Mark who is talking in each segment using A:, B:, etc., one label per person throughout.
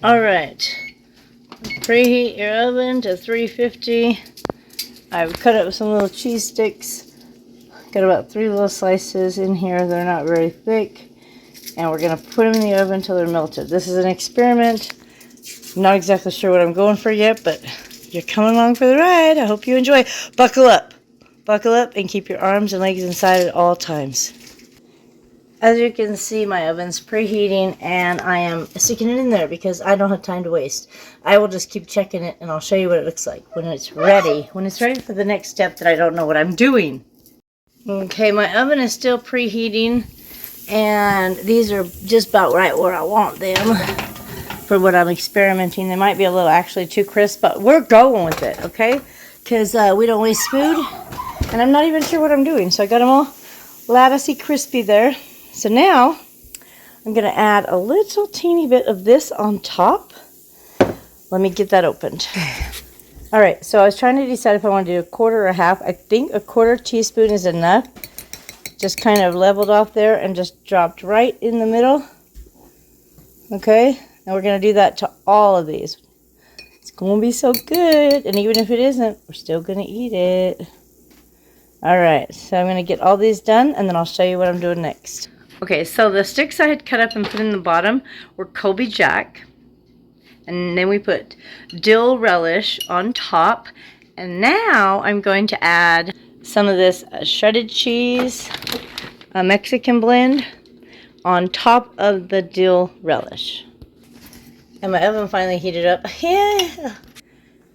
A: All right. Preheat your oven to 350. I've cut up some little cheese sticks. Got about 3 little slices in here. They're not very thick. And we're going to put them in the oven until they're melted. This is an experiment. I'm not exactly sure what I'm going for yet, but you're coming along for the ride. I hope you enjoy. Buckle up. Buckle up and keep your arms and legs inside at all times. As you can see, my oven's preheating, and I am sticking it in there because I don't have time to waste. I will just keep checking it, and I'll show you what it looks like when it's ready. When it's ready for the next step that I don't know what I'm doing. Okay, my oven is still preheating, and these are just about right where I want them for what I'm experimenting. They might be a little actually too crisp, but we're going with it, okay? Because we don't waste food, and I'm not even sure what I'm doing. So I got them all latticey crispy there. So now, I'm going to add a little teeny bit of this on top. Let me get that opened. Alright, so I was trying to decide if I want to do a quarter or a half. I think a quarter teaspoon is enough. Just kind of leveled off there and just dropped right in the middle. Okay, and we're going to do that to all of these. It's going to be so good. And even if it isn't, we're still going to eat it. Alright, so I'm going to get all these done, and then I'll show you what I'm doing next. Okay, so the sticks I had cut up and put in the bottom were Colby Jack. And then we put dill relish on top. And now I'm going to add some of this shredded cheese, a Mexican blend, on top of the dill relish. And my oven finally heated up. Yeah!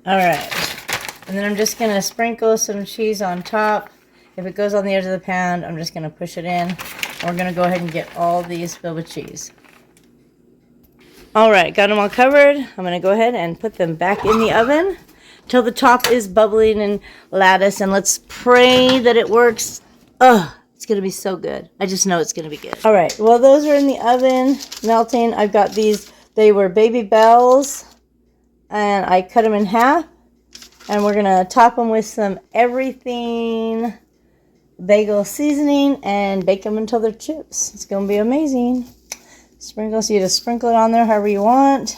A: Alright. And then I'm just going to sprinkle some cheese on top. If it goes on the edge of the pan, I'm just going to push it in. We're going to go ahead and get all these filled with cheese. Alright, got them all covered. I'm going to go ahead and put them back in the oven till the top is bubbling and lattice. And let's pray that it works. Oh, it's going to be so good. I just know it's going to be good. Alright, well those are in the oven melting. I've got these. They were Baby Bells. And I cut them in half. And we're going to top them with some everything bagel seasoning and bake them until they're chips. It's going to be amazing. Sprinkle, so you just sprinkle it on there however you want.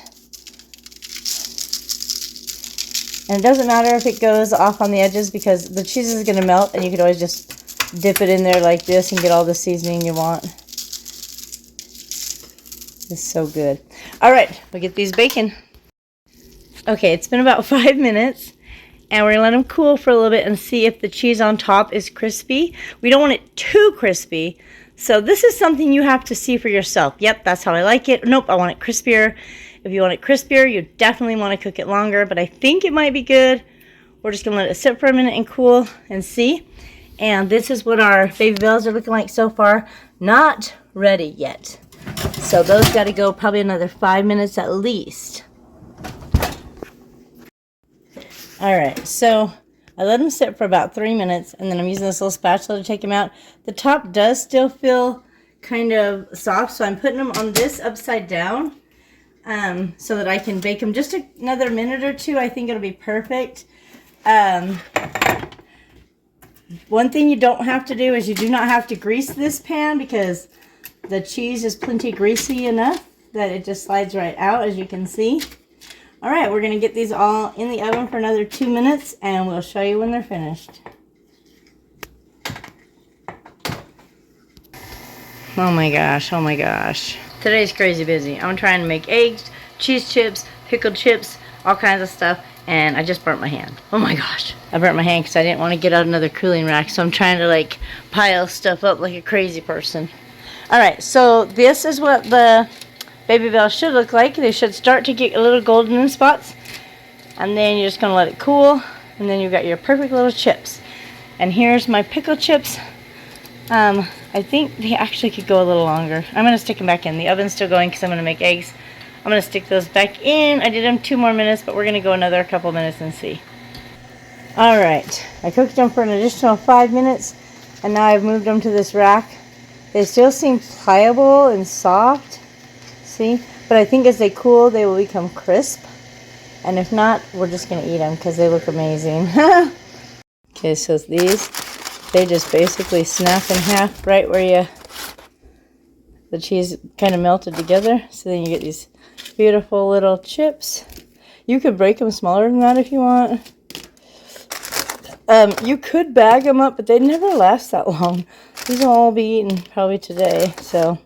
A: And it doesn't matter if it goes off on the edges because the cheese is going to melt, and you could always just dip it in there like this and get all the seasoning you want. It's so good. Alright, we'll get these baking. Okay, it's been about 5 minutes. And we're going to let them cool for a little bit and see if the cheese on top is crispy. We don't want it too crispy. So this is something you have to see for yourself. Yep, that's how I like it. Nope, I want it crispier. If you want it crispier, you definitely want to cook it longer. But I think it might be good. We're just going to let it sit for a minute and cool and see. And this is what our Baby Bells are looking like so far. Not ready yet. So those got to go probably another 5 minutes at least. Alright, so I let them sit for about 3 minutes, and then I'm using this little spatula to take them out. The top does still feel kind of soft, so I'm putting them on this upside down so that I can bake them just another minute or two. I think it'll be perfect. One thing you don't have to do is you do not have to grease this pan because the cheese is plenty greasy enough that it just slides right out, as you can see. Alright, we're going to get these all in the oven for another 2 minutes, and we'll show you when they're finished. Oh my gosh, oh my gosh. Today's crazy busy. I'm trying to make eggs, cheese chips, pickled chips, all kinds of stuff, and I just burnt my hand. Oh my gosh. I burnt my hand because I didn't want to get out another cooling rack, so I'm trying to like pile stuff up like a crazy person. Alright, so this is what the Baby Bells should look like. They should start to get a little golden in spots. And then you're just going to let it cool. And then you've got your perfect little chips. And here's my pickle chips. I think they actually could go a little longer. I'm going to stick them back in. The oven's still going because I'm going to make eggs. I'm going to stick those back in. I did them 2 more minutes, but we're going to go another couple minutes and see. Alright, I cooked them for an additional 5 minutes. And now I've moved them to this rack. They still seem pliable and soft. See? But I think as they cool, they will become crisp. And if not, we're just going to eat them because they look amazing. Okay, so these, they just basically snap in half right where you the cheese kind of melted together. So then you get these beautiful little chips. You could break them smaller than that if you want. You could bag them up, but they never last that long. These will all be eaten probably today. So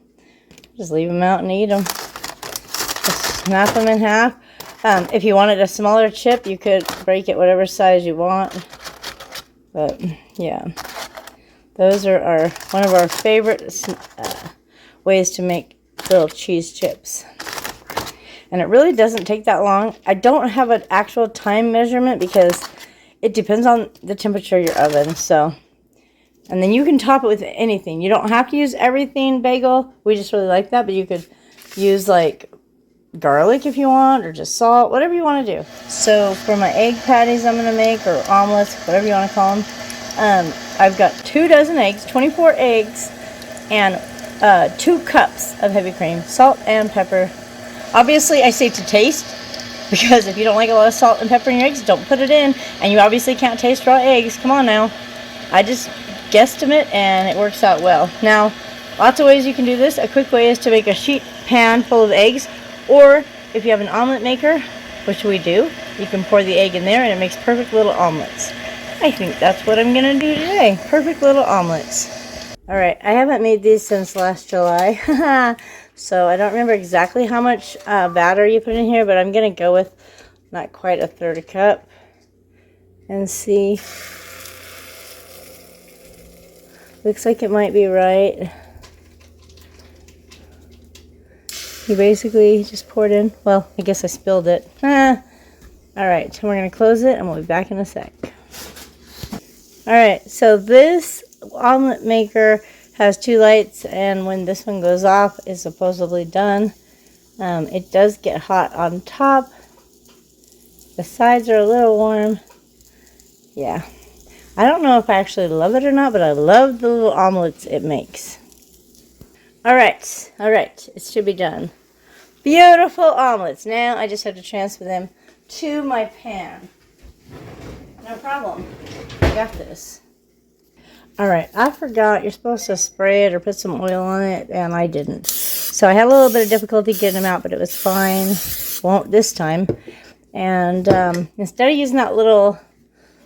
A: just leave them out and eat them. Just snap them in half. If you wanted a smaller chip, you could break it whatever size you want. But yeah, those are one of our favorite ways to make little cheese chips. And it really doesn't take that long. I don't have an actual time measurement because it depends on the temperature of your oven. So, and then you can top it with anything. You don't have to use everything bagel. We just really like that, but you could use like garlic if you want, or just salt, whatever you want to do. So for my egg patties I'm going to make, or omelets, whatever you want to call them, I've got 2 dozen eggs, 24 eggs, and 2 cups of heavy cream, salt and pepper. Obviously I say to taste, because if you don't like a lot of salt and pepper in your eggs, don't put it in. And you obviously can't taste raw eggs. Come on now. I just guesstimate and it works out well. Now, lots of ways you can do this. A quick way is to make a sheet pan full of eggs. Or if you have an omelet maker, which we do, you can pour the egg in there and it makes perfect little omelets. I think that's what I'm going to do today. Perfect little omelets. Alright, I haven't made these since last July. So I don't remember exactly how much batter you put in here, but I'm going to go with not quite a 1/3 cup and see. Looks like it might be right. You basically just poured in. Well, I guess I spilled it. Alright, so we're going to close it and we'll be back in a sec. Alright, so this omelet maker has 2 lights, and when this one goes off, it's supposedly done. It does get hot on top. The sides are a little warm. Yeah. I don't know if I actually love it or not, but I love the little omelets it makes. Alright, it should be done. Beautiful omelets. Now I just have to transfer them to my pan. No problem. I got this. Alright, I forgot you're supposed to spray it or put some oil on it, and I didn't. So I had a little bit of difficulty getting them out, but it was fine. Won't this time. And instead of using that little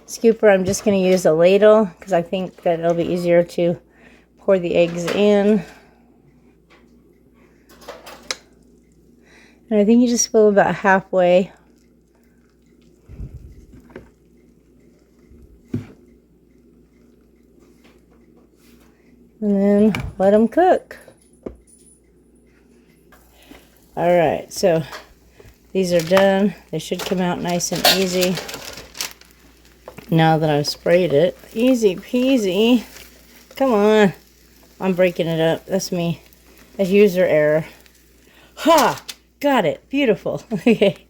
A: scooper, I'm just going to use a ladle, because I think that it'll be easier to pour the eggs in. And I think you just fill about halfway. And then let them cook. Alright, so these are done. They should come out nice and easy. Now that I've sprayed it. Easy peasy. Come on. I'm breaking it up. That's me. That's user error. Ha! Got it. Beautiful. Okay.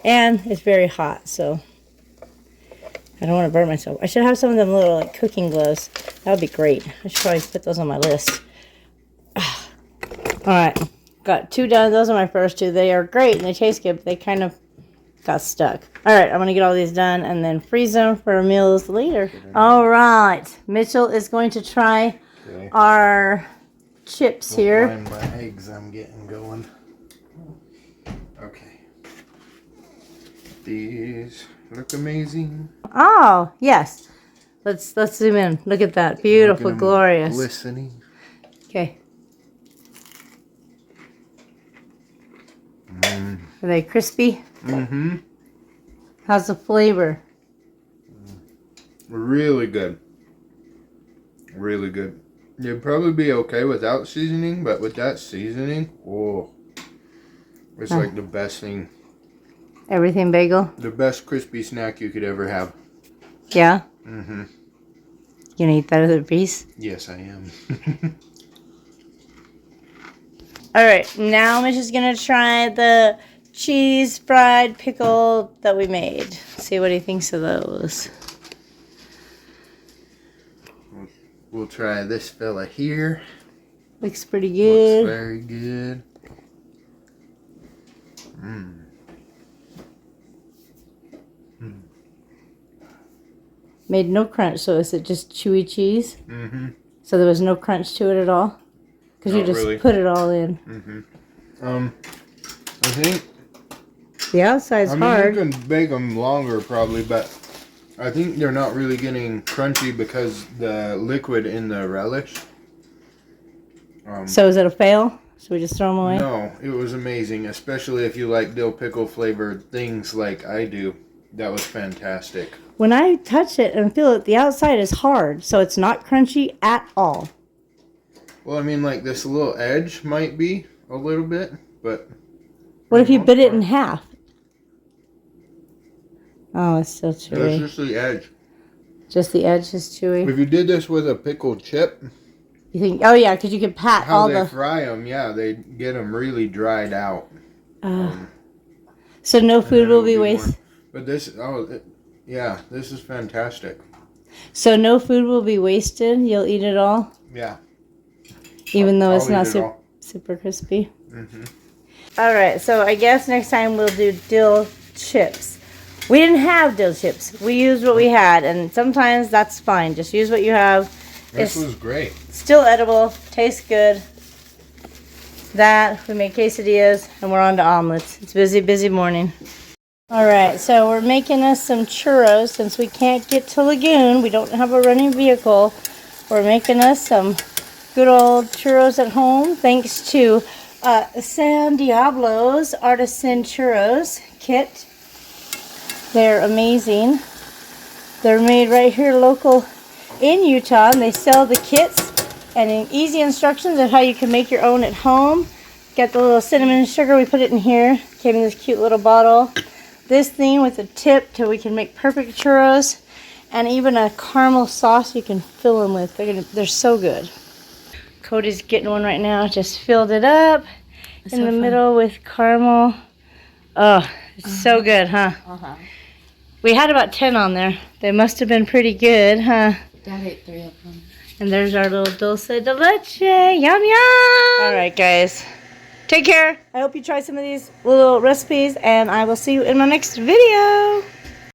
A: And it's very hot, so I don't want to burn myself. I should have some of them little like cooking gloves. That would be great. I should probably put those on my list. Alright. Got 2 done. Those are my first 2. They are great and they taste good, but they kind of got stuck. Alright, I'm going to get all these done and then freeze them for meals later. Alright. Mitchell is going to try our chips here.
B: Find my eggs I'm getting going. Okay. These look amazing.
A: Oh, yes. Let's zoom in. Look at that. Beautiful, glorious.
B: Glistening.
A: Okay. Are they crispy?
B: Mm-hmm.
A: How's the flavor?
B: Really good. Really good. You'd probably be okay without seasoning, but with that seasoning, oh, it's like the best thing.
A: Everything bagel?
B: The best crispy snack you could ever have.
A: Yeah?
B: Mm-hmm.
A: You gonna eat that other piece?
B: Yes, I am.
A: Alright, now Mitch is gonna try the cheese fried pickle that we made. See what he thinks of those.
B: We'll try this fella here.
A: Looks pretty good.
B: Looks very good.
A: Made no crunch, so is it just chewy cheese?
B: Mm-hmm.
A: So there was no crunch to it at all? Because you just put it all in.
B: I think
A: the outside's hard.
B: You can bake them longer probably, but I think they're not really getting crunchy because the liquid in the relish.
A: So is it a fail? Should we just throw them away?
B: No, it was amazing, especially if you like dill pickle flavored things like I do. That was fantastic.
A: When I touch it and feel it, the outside is hard, so it's not crunchy at all.
B: Well, I mean, like this little edge might be a little bit, but...
A: What if you bit it in half? Oh, it's still chewy.
B: That's just the edge.
A: Just the edge is chewy?
B: If you did this with a pickled chip...
A: You think, oh yeah, because you can pat all the...
B: How they fry them, yeah, they get them really dried out.
A: So no food will be wasted.
B: But this, yeah, this is fantastic.
A: So no food will be wasted? You'll eat it all?
B: Yeah.
A: Even though it's not super crispy? Alright, so I guess next time we'll do dill chips. We didn't have dill chips. We used what we had, and sometimes that's fine. Just use what you have.
B: This was great.
A: Still edible, tastes good. That, we made quesadillas, and we're on to omelets. It's a busy, busy morning. Alright, so we're making us some churros. Since we can't get to Lagoon, we don't have a running vehicle. We're making us some good old churros at home, thanks to San Diablo's Artisan Churros Kit. They're amazing. They're made right here local in Utah, and they sell the kits and easy instructions of how you can make your own at home. Got the little cinnamon and sugar, we put it in here. Came in this cute little bottle. This thing with a tip till we can make perfect churros, and even a caramel sauce you can fill them with. They're so good. Cody's getting one right now. Just filled it up in the middle with caramel. Oh, it's so good, huh? We had about 10 on there. They must have been pretty good, huh?
C: Dad ate 3 of them.
A: And there's our little dulce de leche. Yum, yum! Alright, guys. Take care. I hope you try some of these little recipes, and I will see you in my next video.